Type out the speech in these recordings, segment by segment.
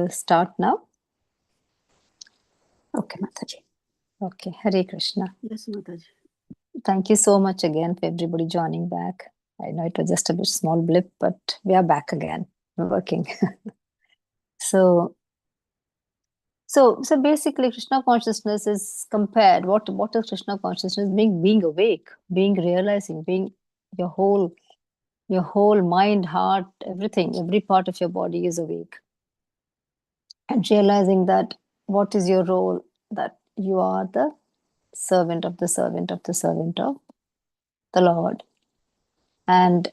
start now? Okay, Mataji. Okay, Hare Krishna. Yes, Mataji. Thank you so much again for everybody joining back. I know it was just a bit small blip, but we are back again, working. So basically, Krishna consciousness is compared. What is Krishna consciousness? Being awake, being realizing, being your whole mind, heart, everything, every part of your body is awake, and realizing that what is your role, that you are the servant of the servant of the servant of the Lord, and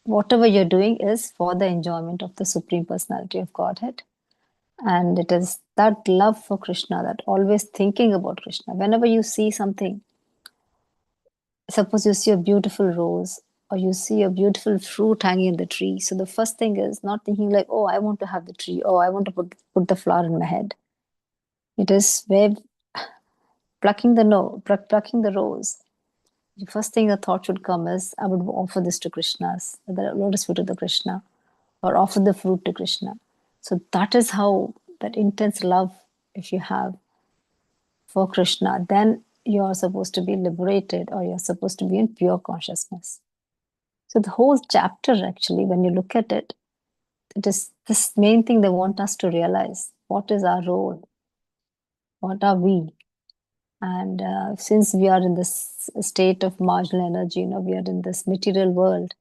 whatever you're doing is for the enjoyment of the Supreme Personality of Godhead. And it is that love for Krishna, that always thinking about Krishna. Whenever you see something, suppose you see a beautiful rose or you see a beautiful fruit hanging in the tree. So the first thing is not thinking like, oh, I want to have the tree. Oh, I want to put the flower in my head. It is where plucking the rose. The first thing the thought should come is, I would offer this to Krishna's, the lotus fruit to the Krishna, or offer the fruit to Krishna. So that is how that intense love, if you have for Krishna, then you are supposed to be liberated, or you're supposed to be in pure consciousness. So the whole chapter, actually, when you look at it, it is this main thing they want us to realize. What is our role? What are we? And since we are in this state of marginal energy, we are in this material world,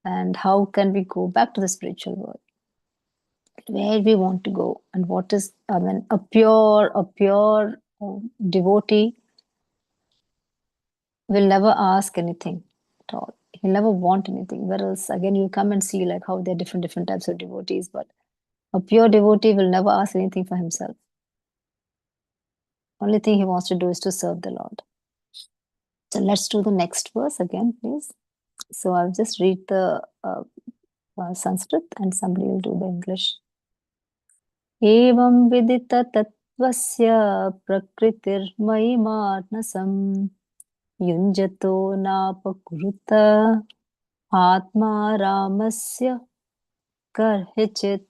and how can we go back to the spiritual world? Where we want to go, and what is, a pure devotee will never ask anything at all. He'll never want anything. Whereas again, you come and see like how there are different types of devotees, but a pure devotee will never ask anything for himself. Only thing he wants to do is to serve the Lord. So let's do the next verse again, please. So I'll just read the Sanskrit and somebody will do the English. Evam vidita tattvasya prakritirmai marnasam yunjato napakuruta atma ramasya karhichit.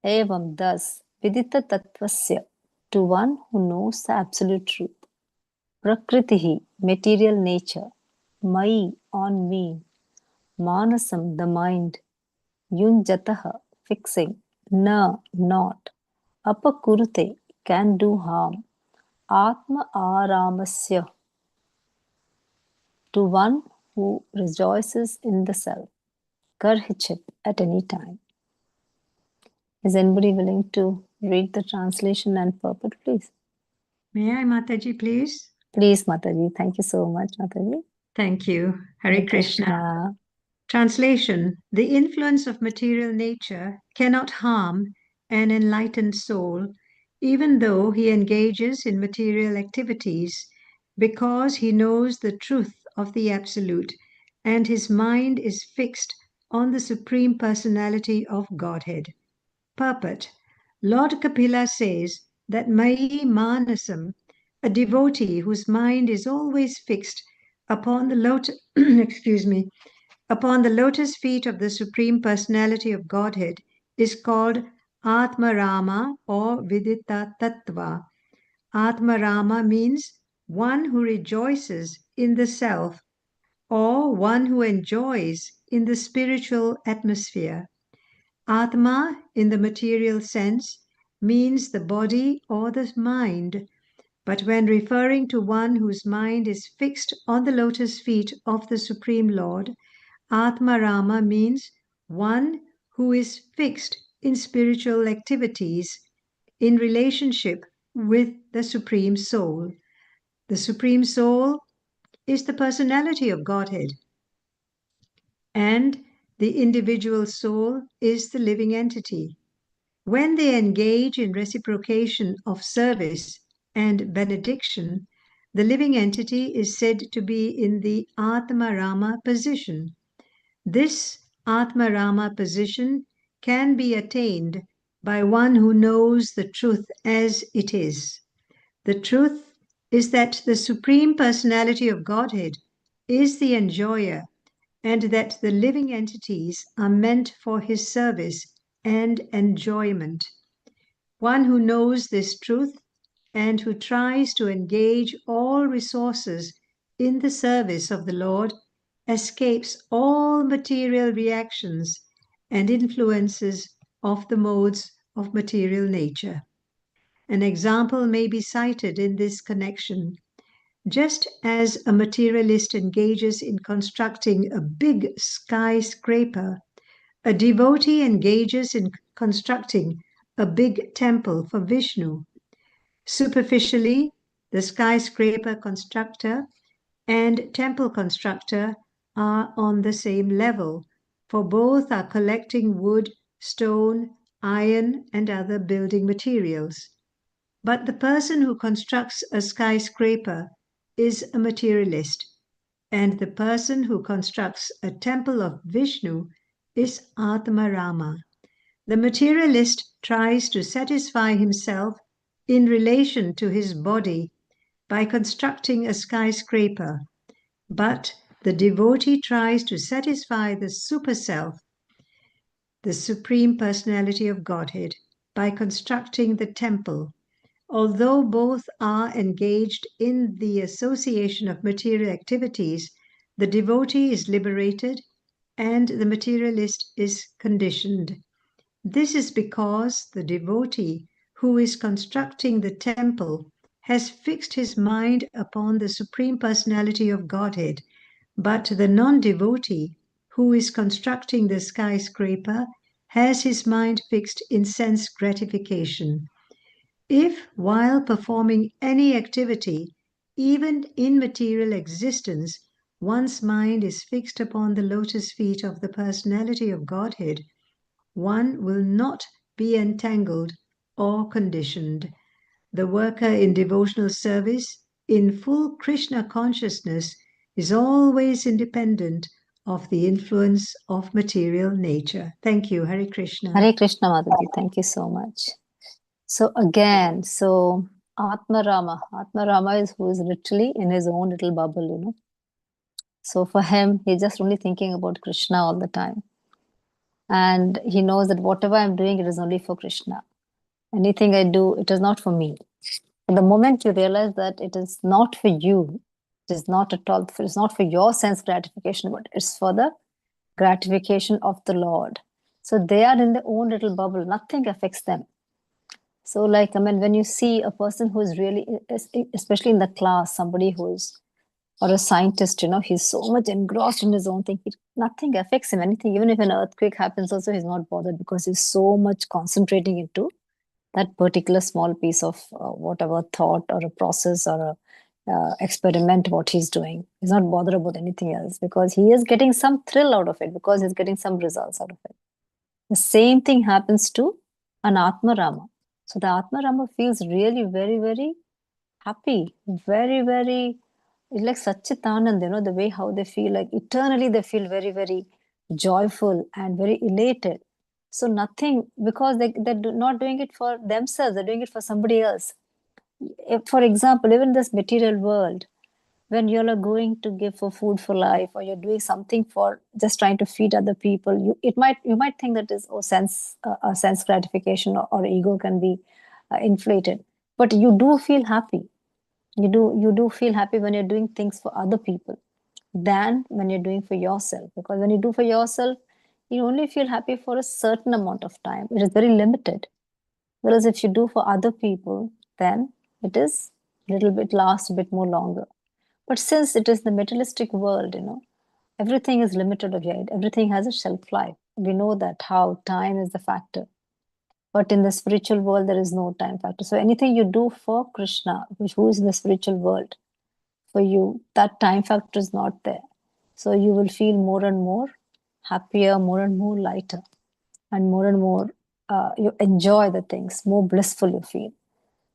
Evam, thus, vidita tattvasya, to one who knows the absolute truth. Prakritihi, material nature. Mai, on me. Manasam, the mind. Yunjataha, fixing. Na, not. Apakurute, can do harm. Atma aramasya, to one who rejoices in the self. Karhichit, at any time. Is anybody willing to read the translation and purport, please? May I, Mataji, please? Please, Mataji. Thank you so much, Mataji. Thank you. Hare Krishna. Translation: the influence of material nature cannot harm an enlightened soul, even though he engages in material activities, because he knows the truth of the Absolute and his mind is fixed on the Supreme Personality of Godhead. Purport: Lord Kapila says that Mai Manasam, a devotee whose mind is always fixed upon the upon the lotus feet of the Supreme Personality of Godhead, is called Atma Rama or Vidita Tattva. Atma Rama means one who rejoices in the self, or one who enjoys in the spiritual atmosphere. Atma, in the material sense, means the body or the mind, but when referring to one whose mind is fixed on the lotus feet of the Supreme Lord, Atma Rama means one who is fixed in spiritual activities in relationship with the Supreme Soul. The Supreme Soul is the personality of Godhead, and the individual soul is the living entity. When they engage in reciprocation of service and benediction, the living entity is said to be in the Atma Rama position. This Atma Rama position can be attained by one who knows the truth as it is. The truth is that the Supreme Personality of Godhead is the enjoyer and that the living entities are meant for his service and enjoyment. One who knows this truth and who tries to engage all resources in the service of the Lord escapes all material reactions and influences of the modes of material nature. An example may be cited in this connection. Just as a materialist engages in constructing a big skyscraper, a devotee engages in constructing a big temple for Vishnu. Superficially, the skyscraper constructor and temple constructor are on the same level, for both are collecting wood, stone, iron, and other building materials. But the person who constructs a skyscraper is a materialist, and the person who constructs a temple of Vishnu is Atmarama. The materialist tries to satisfy himself in relation to his body by constructing a skyscraper, but the devotee tries to satisfy the super self, the Supreme Personality of Godhead, by constructing the temple. Although both are engaged in the association of material activities, the devotee is liberated and the materialist is conditioned. This is because the devotee who is constructing the temple has fixed his mind upon the Supreme Personality of Godhead, but the non-devotee who is constructing the skyscraper has his mind fixed in sense gratification. If, while performing any activity, even in material existence, one's mind is fixed upon the lotus feet of the personality of Godhead, one will not be entangled or conditioned. The worker in devotional service, in full Krishna consciousness, is always independent of the influence of material nature. Thank you. Hare Krishna. Hare Krishna, Mataji. Thank you so much. So again, Atmarama is who is literally in his own little bubble, So for him, he's just only thinking about Krishna all the time. And he knows that whatever I'm doing, it is only for Krishna. Anything I do, it is not for me. And the moment you realize that it is not for you, it is not at all, it's not for your sense gratification, but it's for the gratification of the Lord. So they are in their own little bubble. Nothing affects them. So when you see a person who is really, especially in the class, somebody who is, or a scientist, he's so much engrossed in his own thing. Nothing affects him, anything. Even if an earthquake happens also, he's not bothered because he's so much concentrating into that particular small piece of whatever thought or a process or a experiment, what he's doing. He's not bothered about anything else because he is getting some thrill out of it, because he's getting some results out of it. The same thing happens to an Atmarama. So the Atmarama feels really very, very happy, very, very, it's like Satchitanand, the way how they feel, like eternally they feel very, very joyful and very elated. So nothing, because they're not doing it for themselves, they're doing it for somebody else. If, for example, even this material world, when you're going to give for food for life, or you're doing something for just trying to feed other people, you might think that is sense gratification, or ego can be inflated, but you do feel happy. You do feel happy when you're doing things for other people than when you're doing for yourself, because when you do for yourself, you only feel happy for a certain amount of time. It is very limited. Whereas if you do for other people, then it is lasts a bit more longer. But since it is the materialistic world, everything is limited over here. Everything has a shelf life. We know that how time is the factor. But in the spiritual world, there is no time factor. So anything you do for Krishna, who is in the spiritual world, for you, that time factor is not there. So you will feel more and more happier, more and more lighter, and more you enjoy the things, more blissful you feel.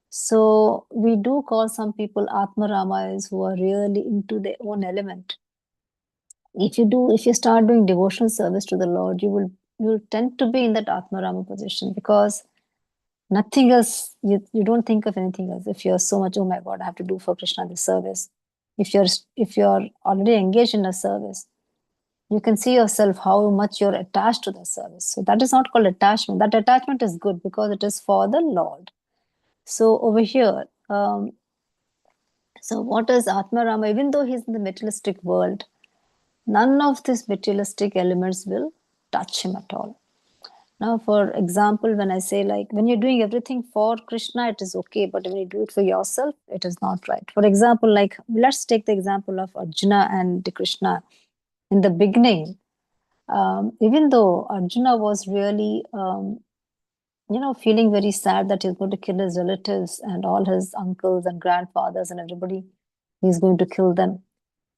So we do call some people Atmaramas, who are really into their own element. If you start doing devotional service to the Lord, you will tend to be in that Atmarama position, because nothing else, you don't think of anything else. If you're so much, oh my God, I have to do for Krishna this service. If you're already engaged in a service, You can see yourself how much you're attached to the service. So that is not called attachment. That attachment is good because it is for the Lord. So over here, so what is Atma Rama? Even though he's in the materialistic world, none of these materialistic elements will touch him at all. Now, for example, when I say, like, when you're doing everything for Krishna, it is okay, but when you do it for yourself, it is not right. For example, like, let's take the example of Arjuna and Krishna. In the beginning, even though Arjuna was really, feeling very sad that he's going to kill his relatives and all his uncles and grandfathers and everybody, he's going to kill them.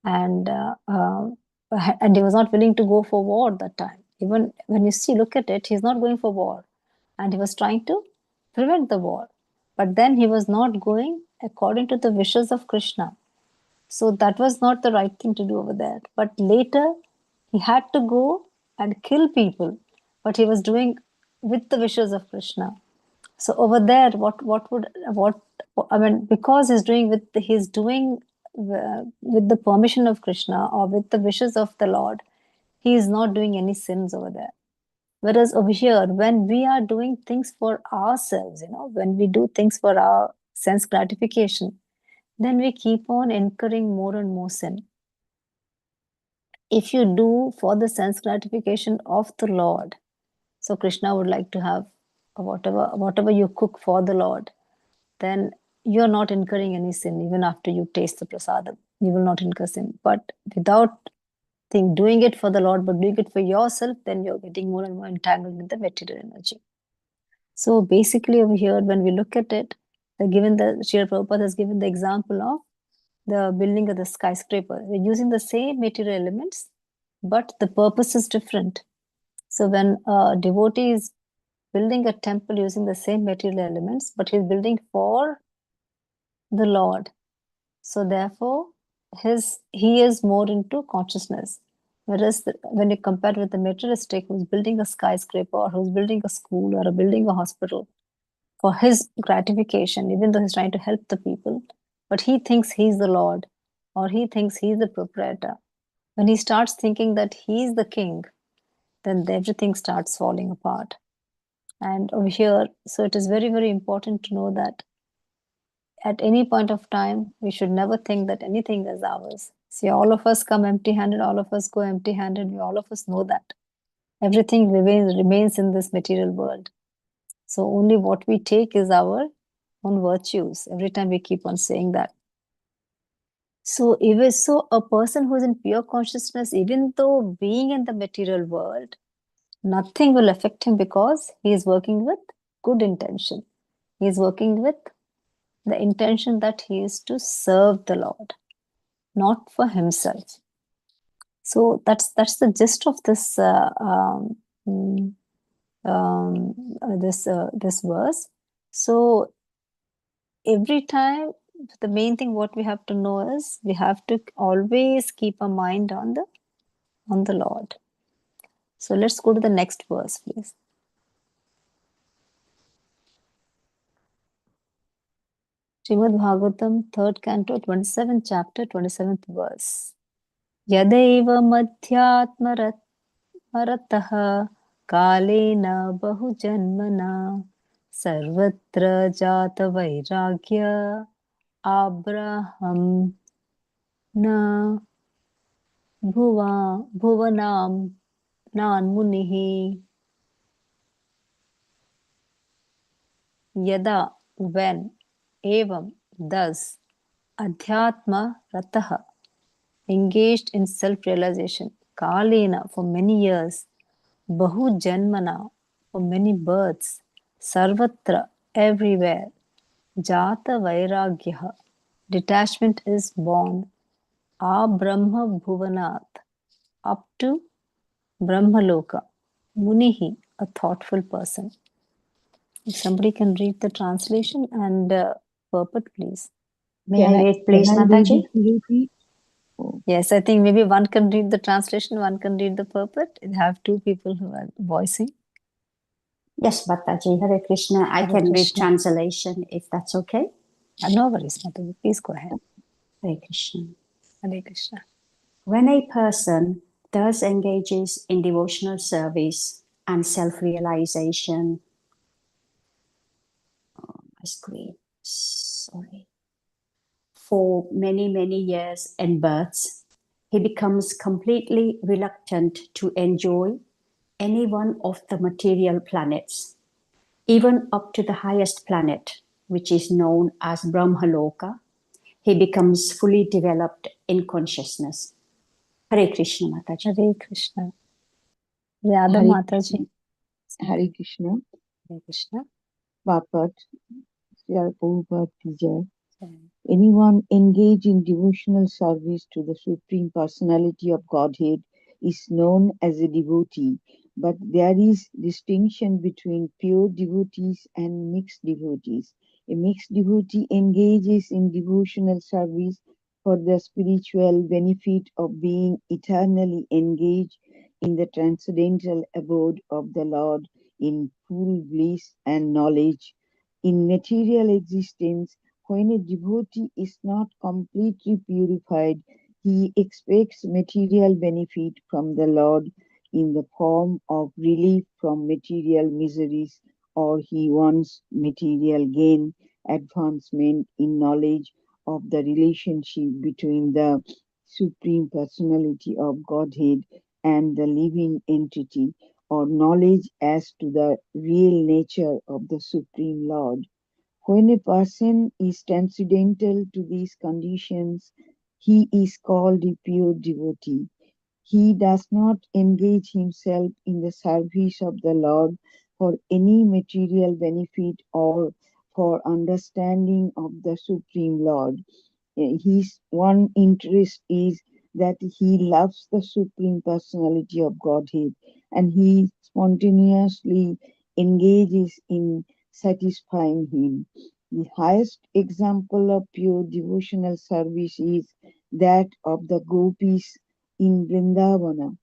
And he was not willing to go for war that time. Even when you look at it, he's not going for war, and he was trying to prevent the war. But then he was not going according to the wishes of Krishna. So that was not the right thing to do over there. But later, he had to go and kill people, but he was doing with the wishes of Krishna. So over there, because he's doing with the permission of Krishna or with the wishes of the Lord, he is not doing any sins over there. Whereas over here, when we are doing things for ourselves, when we do things for our sense gratification, then we keep on incurring more and more sin. If you do for the sense gratification of the Lord, so Krishna would like to have whatever you cook for the Lord, then you're not incurring any sin even after you taste the prasadam. You will not incur sin. But without doing it for the Lord, but doing it for yourself, then you're getting more and more entangled with the material energy. So basically over here, when we look at it, Srila Prabhupada has given the example of the building of the skyscraper. We're using the same material elements, but the purpose is different. So when a devotee is building a temple using the same material elements, but he's building for the Lord. So therefore, he is more into consciousness. Whereas when you compare with the materialistic who's building a skyscraper or who's building a school or building a hospital for his gratification, even though he's trying to help the people, but he thinks he's the Lord or he thinks he's the proprietor. When he starts thinking that he's the king, then everything starts falling apart. And over here, so it is very, very important to know that at any point of time, we should never think that anything is ours. See, all of us come empty-handed, all of us go empty-handed. All of us know that. Everything remains in this material world. So only what we take is our own virtues. Every time we keep on saying that. So a person who's in pure consciousness, even though being in the material world, nothing will affect him because he is working with good intention. He is working with the intention that he is to serve the Lord, not for himself. So that's the gist of this this verse. So every time, the main thing what we have to know is we have to always keep our mind on the Lord. So let's go to the next verse, please. Srimad Bhagavatam, 3rd canto, 27th chapter, 27th verse. Yadaiva madhyatmaratah kalena bahujanmana sarvatra jata vairagya abraham na bhuvanam nan munihi. Yada, when, evam, thus, adhyatma rataha, engaged in self-realization, kalena, for many years, bahu janmana, for many births, sarvatra, everywhere, jata vairagya, detachment is born, abrahma bhuvanat, up to Brahmaloka, munihi, a thoughtful person. If somebody can read the translation and purport, please. May I read, please, Mataji? Yes, I think maybe one can read the translation, one can read the purport. We have two people who are voicing. Yes, Mataji. Hare Krishna. I can read translation if that's okay. No worries, Mataji. Please go ahead. Hare Krishna. Hare Krishna. When a person thus engages in devotional service and self-realization. Oh, my screen, sorry. For many, many years and births, he becomes completely reluctant to enjoy any one of the material planets, even up to the highest planet, which is known as Brahmaloka. He becomes fully developed in consciousness. Hare Krishna, Mataji. Hare Krishna. Radha Hare Mataji. Hare Krishna. Hare Krishna. Bapat, Srila Prabhupada ki Jai. Anyone engaged in devotional service to the Supreme Personality of Godhead is known as a devotee, but there is distinction between pure devotees and mixed devotees. A mixed devotee engages in devotional service for the spiritual benefit of being eternally engaged in the transcendental abode of the Lord in full bliss and knowledge. In material existence, when a devotee is not completely purified, he expects material benefit from the Lord in the form of relief from material miseries, or he wants material gain, advancement in knowledge of the relationship between the Supreme Personality of Godhead and the living entity, or knowledge as to the real nature of the Supreme Lord. When a person is transcendental to these conditions, he is called a pure devotee. He does not engage himself in the service of the Lord for any material benefit or for understanding of the Supreme Lord. His one interest is that he loves the Supreme Personality of Godhead, and he spontaneously engages in satisfying him. The highest example of pure devotional service is that of the gopis in Vrindavana.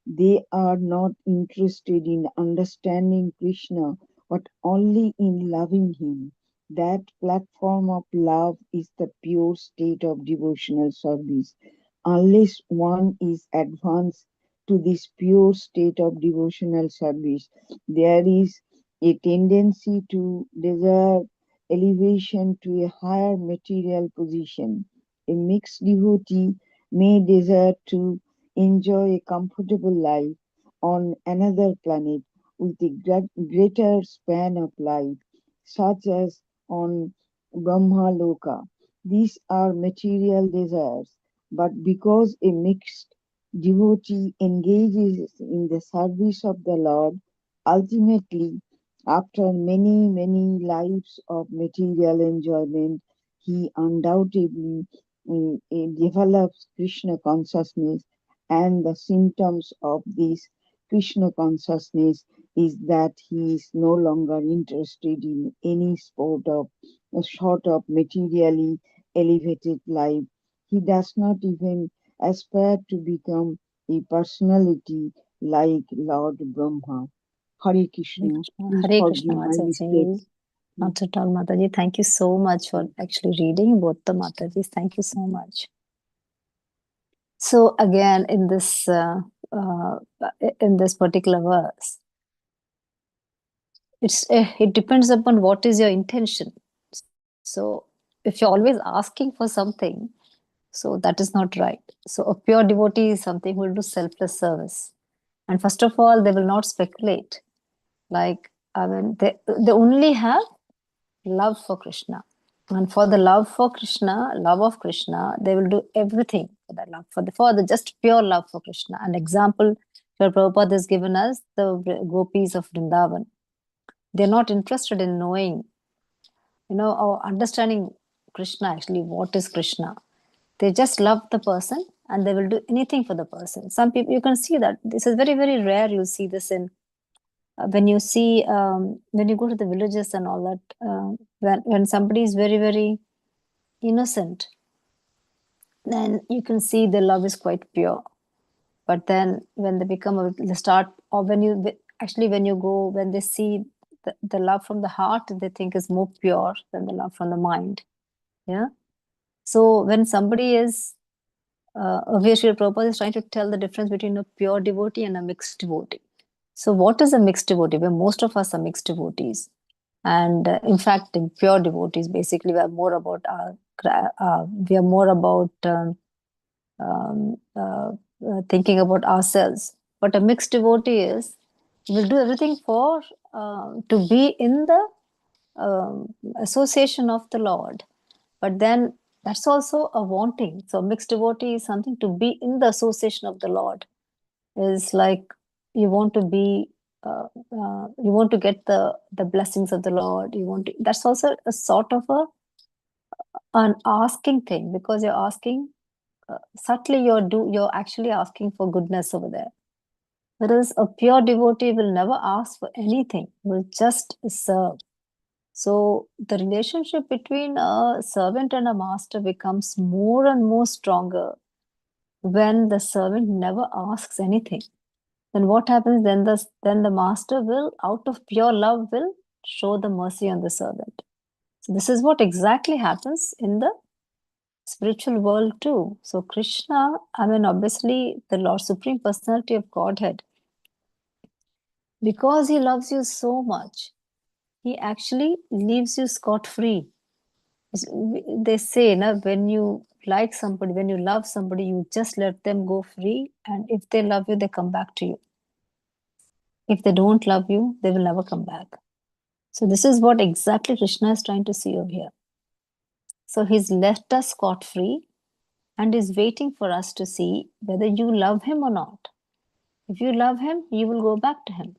They are not interested in understanding Krishna, but only in loving him. That platform of love is the pure state of devotional service. Unless one is advanced to this pure state of devotional service, there is a tendency to desire elevation to a higher material position. A mixed devotee may desire to enjoy a comfortable life on another planet with a greater span of life, such as on Brahma Loka. These are material desires, but because a mixed devotee engages in the service of the Lord, ultimately, after many, many lives of material enjoyment, he undoubtedly develops Krishna consciousness, and the symptoms of this Krishna consciousness is that he is no longer interested in any sort of materially elevated life. He does not even aspire to become a personality like Lord Brahma. Hare Krishna. Please Hare forgive Krishna my Mataji. mistakes. Not at all, Mataji. Thank you so much for actually reading both the Matajis. Thank you so much. So again, in this particular verse, it depends upon what is your intention. So if you're always asking for something, so that is not right. So a pure devotee is something who will do selfless service. And first of all, they will not speculate. Like, I mean, they only have love for Krishna. And for the love of Krishna, they will do everything for that love, for the just pure love for Krishna. An example, Srila Prabhupada has given us the gopis of Vrindavan. They're not interested in knowing, or understanding Krishna, actually, what is Krishna. They just love the person and they will do anything for the person. Some people, you can see that this is very, very rare. You'll see this in when you see when you go to the villages and all that, when somebody is very, very innocent, then you can see the love is quite pure. But then when they become they start, or when they see the love from the heart, they think is more pure than the love from the mind. Yeah. So when somebody is Over here, Prabhupada is trying to tell the difference between a pure devotee and a mixed devotee. So what is a mixed devotee? Where most of us are mixed devotees. And in fact, in pure devotees, basically, we are more about thinking about ourselves. But a mixed devotee is will do everything for to be in the association of the Lord. But then that's also a wanting. So mixed devotee is something to be in the association of the Lord. Is like you want to be, you want to get the blessings of the Lord. You want to. That's also a sort of an asking thing, because you're asking subtly. You're actually asking for goodness over there. Whereas a pure devotee will never ask for anything. Will just serve. So the relationship between a servant and a master becomes more and more stronger when the servant never asks anything. Then what happens? Then the master will, out of pure love, will show the mercy on the servant. So this is what exactly happens in the spiritual world too. So Krishna, obviously the Lord Supreme Personality of Godhead, because he loves you so much, he actually leaves you scot-free. They say, when you like somebody, when you love somebody, you just let them go free. And if they love you, they come back to you. If they don't love you, they will never come back. So this is what exactly Krishna is trying to see over here. So he's left us scot-free and is waiting for us to see whether you love him or not. If you love him, you will go back to him.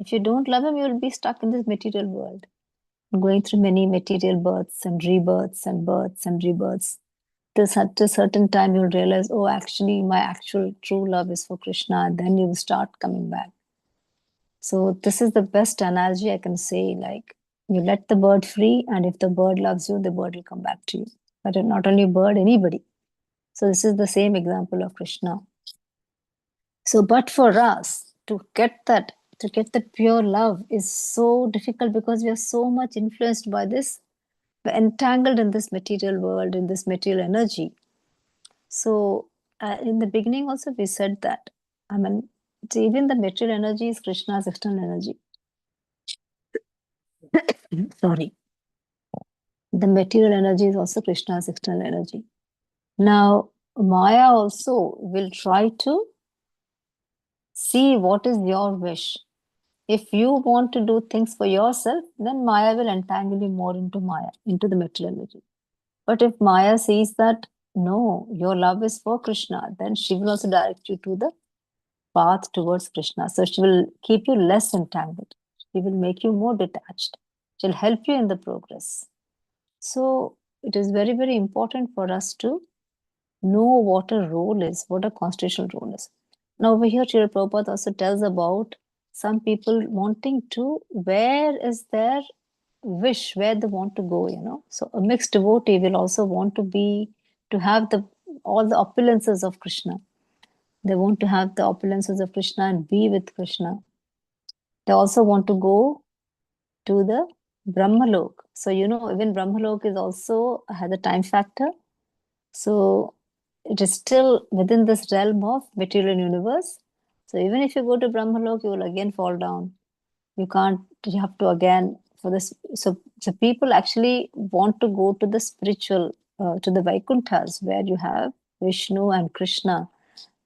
If you don't love him, you will be stuck in this material world, going through many material births and rebirths and births and rebirths. At a certain time, you'll realize, oh, actually, my actual true love is for Krishna. And then you will start coming back. So this is the best analogy I can say. Like, you let the bird free, and if the bird loves you, the bird will come back to you. But not only bird, anybody. So this is the same example of Krishna. So, but for us to get that pure love is so difficult, because we are so much influenced by this. We're entangled in this material world, in this material energy. So in the beginning also we said that, even the material energy is Krishna's external energy. Sorry. The material energy is also Krishna's external energy. Now, Maya also will try to see what is your wish. If you want to do things for yourself, then Maya will entangle you more into the material energy. But if Maya sees that, no, your love is for Krishna, then she will also direct you to the path towards Krishna. So she will keep you less entangled. She will make you more detached. She'll help you in the progress. So it is very, very important for us to know what a role is, what a constitutional role is. Now over here, Srila Prabhupada also tells about some people wanting to, where is their wish, where they want to go, So a mixed devotee will also want to have all the opulences of Krishna. They want to have the opulences of Krishna and be with Krishna. They also want to go to the Brahmalok. So, even Brahmalok is also has a time factor. So it is still within this realm of material universe. So even if you go to Brahmalok, you will again fall down. You have to again for this. So people actually want to go to the spiritual, to the Vaikunthas, where you have Vishnu and Krishna.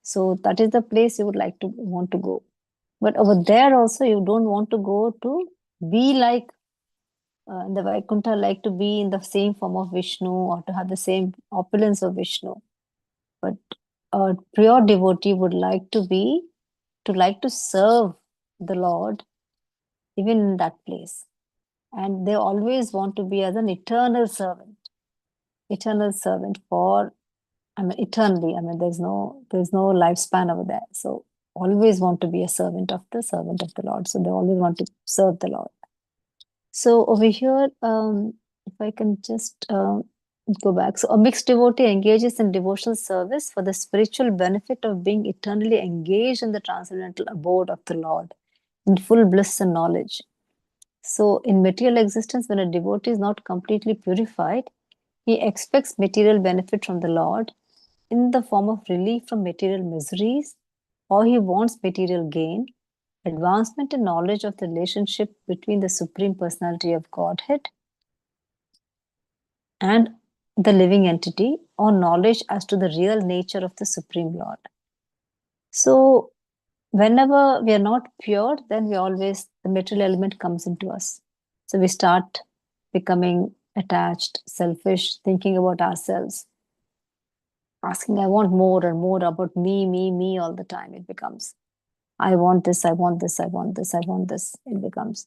So that is the place you would want to go. But over there also, you don't want to go to be like the Vaikuntha, like to be in the same form of Vishnu or to have the same opulence of Vishnu. But a pure devotee would like to serve the Lord even in that place. And they always want to be as an eternal servant for, eternally. There's no lifespan over there. So always want to be a servant of the Lord. So they always want to serve the Lord. So over here, if I can just go back. So a mixed devotee engages in devotional service for the spiritual benefit of being eternally engaged in the transcendental abode of the Lord in full bliss and knowledge. So in material existence, when a devotee is not completely purified, he expects material benefit from the Lord, in the form of relief from material miseries, or he wants material gain, advancement in knowledge of the relationship between the Supreme Personality of Godhead and the living entity, or knowledge as to the real nature of the Supreme Lord. So whenever we are not pure, then the material element comes into us. So we start becoming attached, selfish, thinking about ourselves, asking, I want more and more about me all the time. It becomes, I want this, I want this, I want this, I want this. It becomes.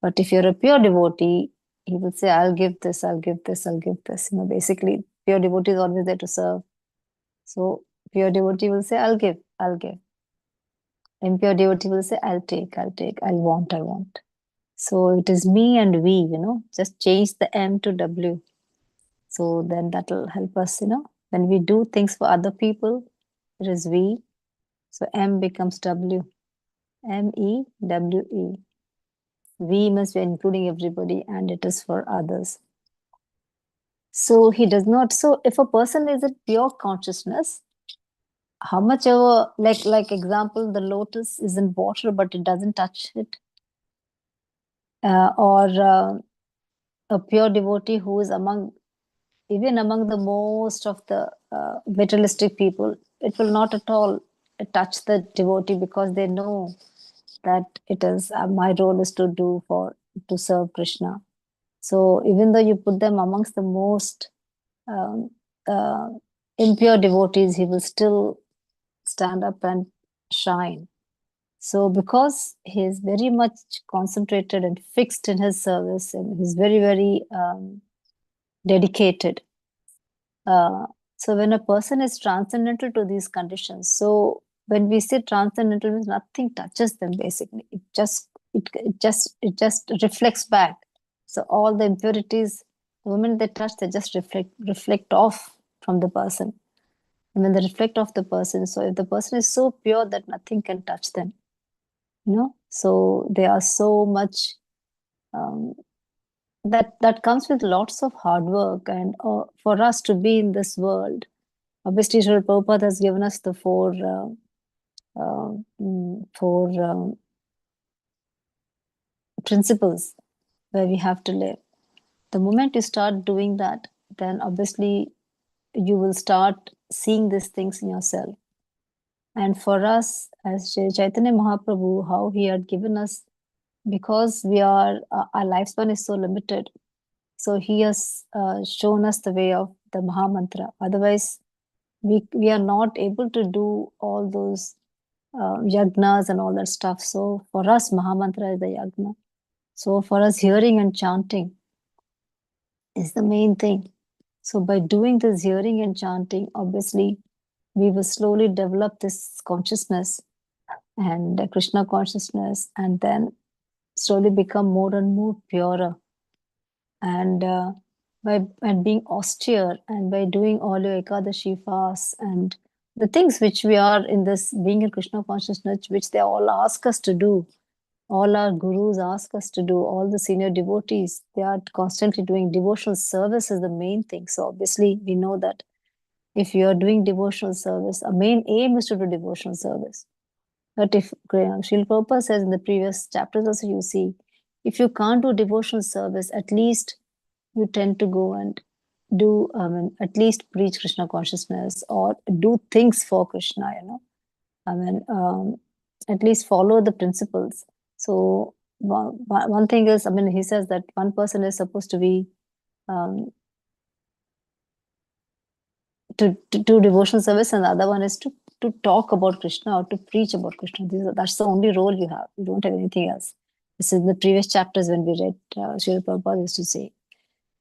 But if you're a pure devotee, he will say, I'll give this, I'll give this, I'll give this. Basically, pure devotee is always there to serve. So pure devotee will say, I'll give, I'll give. Impure devotee will say, I'll take, I'll take, I'll want, I want. So it is me and we, just change the M to W. So then that will help us, when we do things for other people, it is we. So M becomes W. MEWE. We must be including everybody, and it is for others. So he does not. So if a person is in pure consciousness, how much ever, like example, the lotus is in water, but it doesn't touch it. Or a pure devotee who is even among the most of the materialistic people, it will not at all touch the devotee, because they know that it is my role is to serve Krishna. So even though you put them amongst the most impure devotees, he will still stand up and shine. So because he is very much concentrated and fixed in his service, and he's very, very dedicated. So when a person is transcendental to these conditions, so when we say transcendental, means nothing touches them. Basically, it just reflects back. So all the impurities, the moment they touch, they just reflect off from the person. And when they reflect off the person, so if the person is so pure that nothing can touch them, so they are so much. That comes with lots of hard work, and for us to be in this world, obviously Srila Prabhupada has given us the four principles where we have to live. The moment you start doing that, then obviously you will start seeing these things in yourself. And for us, as Chaitanya Mahaprabhu, how he had given us, because our lifespan is so limited, so he has shown us the way of the Mahamantra. Otherwise, we are not able to do all those yagnas and all that stuff. So for us, Mahamantra is the yagna. So for us, hearing and chanting is the main thing. So by doing this hearing and chanting, obviously, we will slowly develop this consciousness and Krishna consciousness, and then slowly become more and more purer. And by being austere, and by doing all your Ekadashi fasts and the things which we are in this being in Krishna consciousness, which they all ask us to do, all our gurus ask us to do, all the senior devotees, they are constantly doing devotional service is the main thing. So obviously we know that if you are doing devotional service, a main aim is to do devotional service. But if Srila Prabhupada says in the previous chapters also, you see, if you can't do devotional service, at least you tend to go and do, at least preach Krishna consciousness or do things for Krishna, at least follow the principles. So one thing is, he says that one person is supposed to be to do devotional service, and the other one is to talk about Krishna or to preach about Krishna. That's the only role you have. You don't have anything else. This is the previous chapters when we read Srila Prabhupada used to say.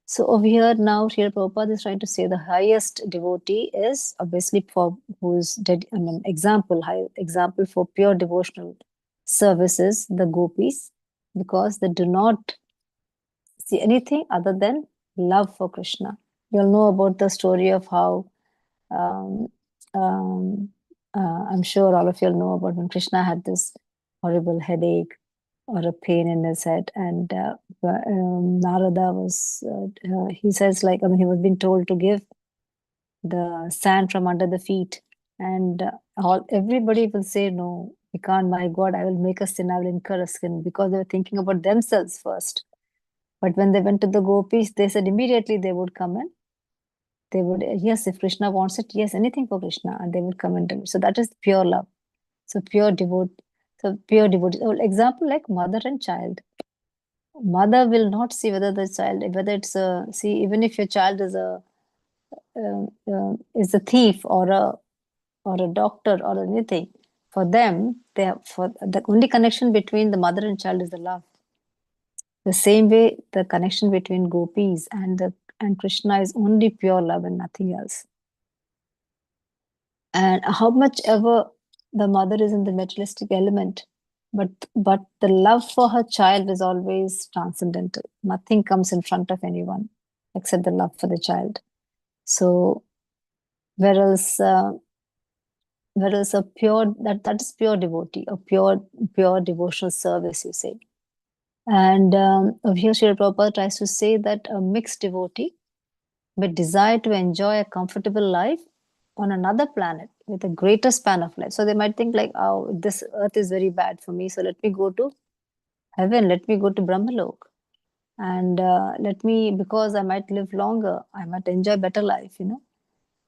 So over here now, Srila Prabhupada is trying to say the highest devotee is obviously for who's high example for pure devotional services, the gopis, because they do not see anything other than love for Krishna. You'll know about the story of how I'm sure all of you know about when Krishna had this horrible headache or a pain in his head, and Narada was, he says, he was being told to give the sand from under the feet, and everybody will say, no, we can't, my God, I will make a sin, I will incur a sin, because they were thinking about themselves first. But when they went to the gopis, they said immediately they would come and they would, yes, if Krishna wants it, yes, anything for Krishna, and they would come and do it. So that is pure love. So pure devotee. So pure devotee. So example like mother and child. Mother will not see whether the child, whether it's a, see, even if your child is a thief or a doctor or anything, for them, they have, for the only connection between the mother and child is the love. The same way, the connection between gopis and Krishna is only pure love and nothing else. And how much ever the mother is in the materialistic element, but the love for her child is always transcendental. Nothing comes in front of anyone except the love for the child. So whereas a pure, that is pure devotee, a pure devotional service, you say. And over here Srila Prabhupada tries to say that a mixed devotee with desire to enjoy a comfortable life on another planet with a greater span of life. So they might think like, oh, this earth is very bad for me, so let me go to heaven, let me go to Brahmalok. And let me, because I might live longer, I might enjoy better life,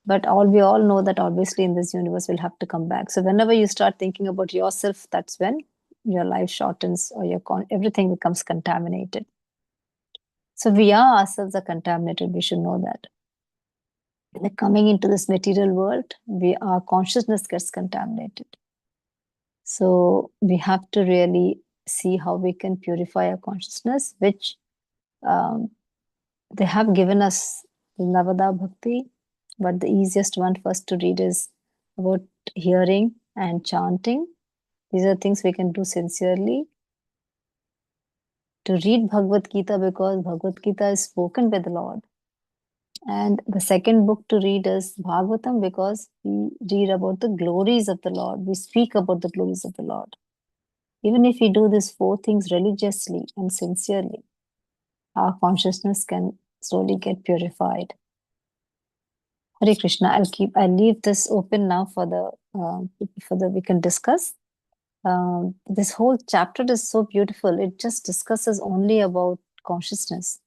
But we all know that obviously in this universe we'll have to come back. So whenever you start thinking about yourself, that's when your life shortens or everything becomes contaminated. So we ourselves are contaminated. We should know that. Like coming into this material world, our consciousness gets contaminated. So we have to really see how we can purify our consciousness, which they have given us Navada Bhakti, but the easiest one for us to read is about hearing and chanting. These are things we can do sincerely. To read Bhagavad Gita, because Bhagavad Gita is spoken by the Lord. And the second book to read is Bhagavatam, because we read about the glories of the Lord. We speak about the glories of the Lord. Even if we do these 4 things religiously and sincerely, our consciousness can slowly get purified. Hare Krishna. I'll leave this open now for the we can discuss. This whole chapter is so beautiful. It just discusses only about consciousness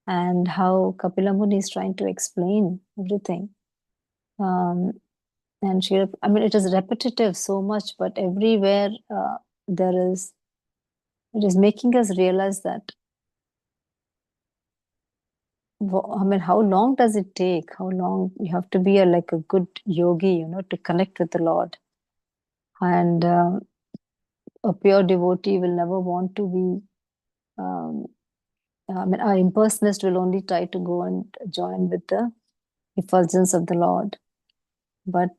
and how Kapila Muni is trying to explain everything. And it is repetitive so much, but everywhere it is making us realize that, how long does it take? How long you have to be like a good yogi, to connect with the Lord. And a pure devotee will never want to be, our impersonalist will only try to go and join with the effulgence of the Lord. But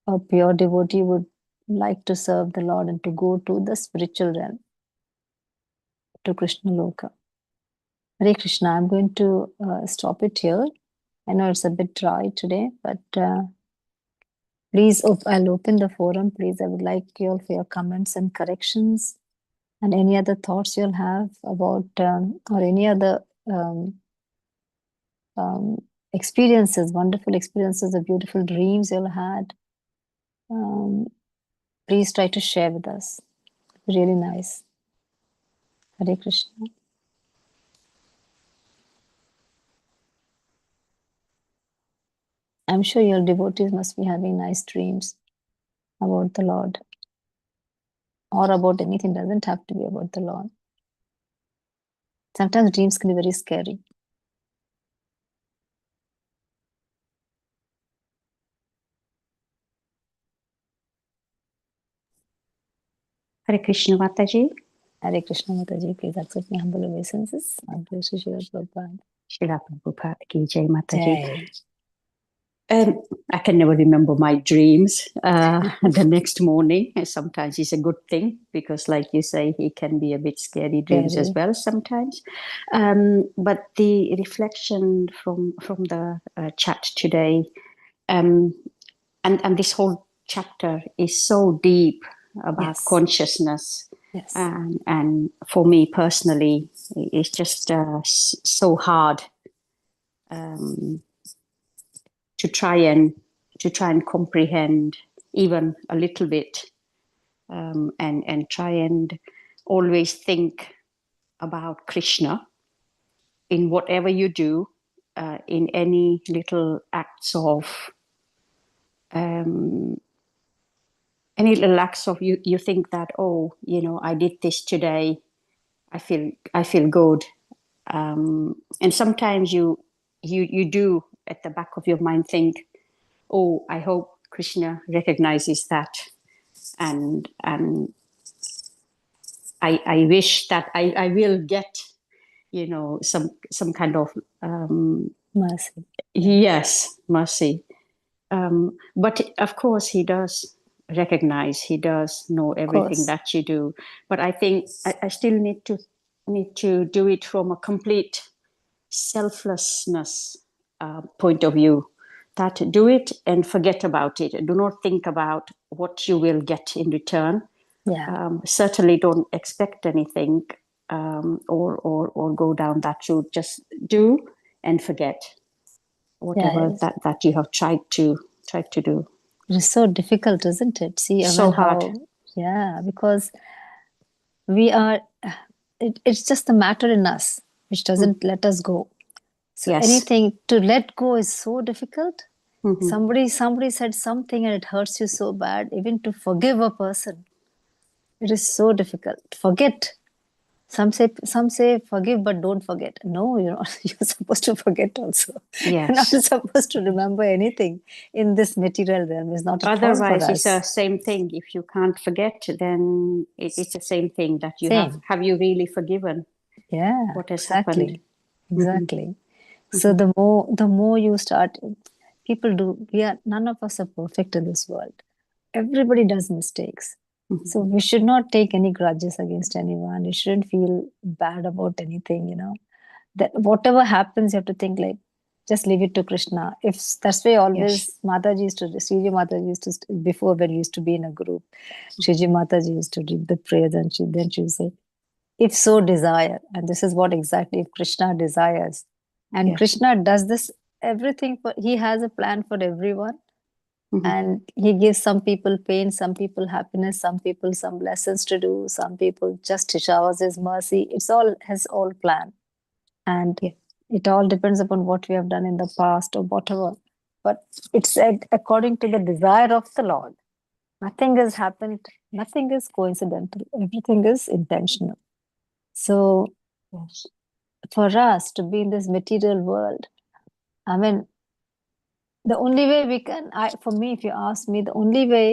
a pure devotee would like to serve the Lord and to go to the spiritual realm, to Krishna Loka. Hare Krishna. I'm going to stop it here. I know it's a bit dry today, but please, I'll open the forum. Please, I would like you all for your comments and corrections and any other thoughts you'll have about, or any other experiences, wonderful experiences, or beautiful dreams you'll had. Please try to share with us. Really nice. Hare Krishna. I'm sure your devotees must be having nice dreams about the Lord, or about anything. Doesn't have to be about the Lord. Sometimes dreams can be very scary. Hare Krishna, Mataji. Hare Krishna, Mataji. Please accept my humble obeisances. And praise to Srila Prabhupada. Srila Prabhupada ki jai, Mataji. Jai. I can never remember my dreams the next morning. Sometimes it's a good thing because, like you say, it can be a bit scary dreams as well sometimes. But the reflection from the chat today, and this whole chapter is so deep about consciousness. Yes. And for me personally, it's just so hard to try and comprehend even a little bit, and try and always think about Krishna in whatever you do, in any little acts of you think that, oh, I did this today, I feel good, and sometimes you do at the back of your mind think, oh, I hope Krishna recognizes that, and I wish that I will get some kind of Mercy. yes, mercy. But of course he does recognize, he does know everything that you do, but I think I still need to do it from a complete selflessness point of view, that do it and forget about it. Do not think about what you will get in return. Certainly don't expect anything, or go down that route. Just do and forget whatever that you have tried to do. It is so difficult, isn't it? See, so hard. Because we are, it's just the matter in us which doesn't let us go. So anything to let go is so difficult. Somebody said something and it hurts you so bad. Even to forgive a person, it is so difficult. Forget. Some say forgive but don't forget. No, you're supposed to forget also. Yes. You're not supposed to remember anything in this material realm. It's not at all for us. Otherwise, it's the same thing. If you can't forget, then it's the same thing that you have you really forgiven? Yeah, what has happened? Exactly. So the more you start, none of us are perfect in this world. Everybody does mistakes. So we should not take any grudges against anyone. You shouldn't feel bad about anything, that whatever happens, you have to think like, just leave it to Krishna. If that's why always Sriji Mataji used to, before when we used to be in a group, Sriji Mataji used to read the prayers and then she would say, if so desire, and this is what exactly if Krishna desires. And Krishna does this everything he has a plan for everyone. And he gives some people pain, some people happiness, some people some lessons to do, some people just showers his mercy. It's all has all planned. And it all depends upon what we have done in the past or whatever. But it's according to the desire of the Lord. Nothing has happened, nothing is coincidental, everything is intentional. So for us to be in this material world, I mean, the only way we can, for me, if you ask me, the only way